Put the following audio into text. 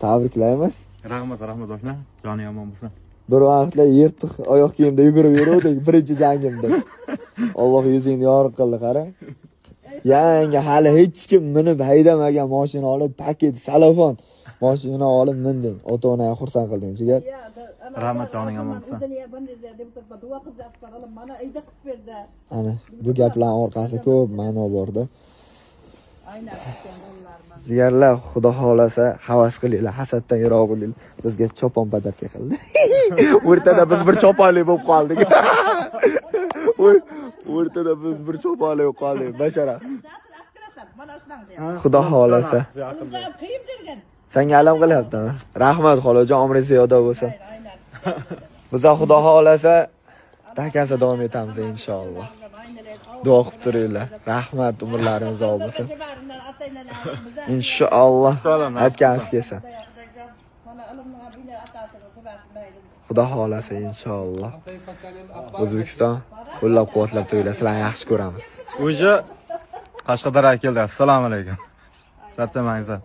Tabriklaymiz. Rahmat do'stlar. Joni omon bo'lsin. Bir vaqtlar yirtiq oyoq kiyimda yugurib yuruvdik birinchi jangimda. Alloh yuzingni yorug' qildi, qara. Yangi hali hech kim minib haydamagan mashina olib, paket, salofon mashina olib minding. Ota-onaga xursand qilding, jigar. Rahmat, joning omon bo'lsin. Ana, bu gaplarning orqasida ko'p ma'no borda. Jigarlar, xudo xolasa havas qilinglar, hasaddan yiroq bo'linglar. Bizga chopon padarka qildi. O'rtada biz bir choponlik bo'lib qoldik. O'rtada biz bir choponlik bo'lib qoldik. Bashara. Xudo xolasa. Senga alam qilyaptimi? Rahmat xolajon, umringiz ziyoda bo'lsin. Biz xudo xolasa takasa davom etamiz inshaalloh. Duo qilib turinglar. Rahmat, umrlaringiz uzoq bo'lsin. İnşallah aytganingiz kelsin. Xudo xolasa inshaalloh. O'zbekiston qo'llab-quvvatlab turinglar. Sizlarni yaxshi ko'ramiz. O'zi Qashqadaryoga keldi. Assalomu alaykum. Charchamangizlar.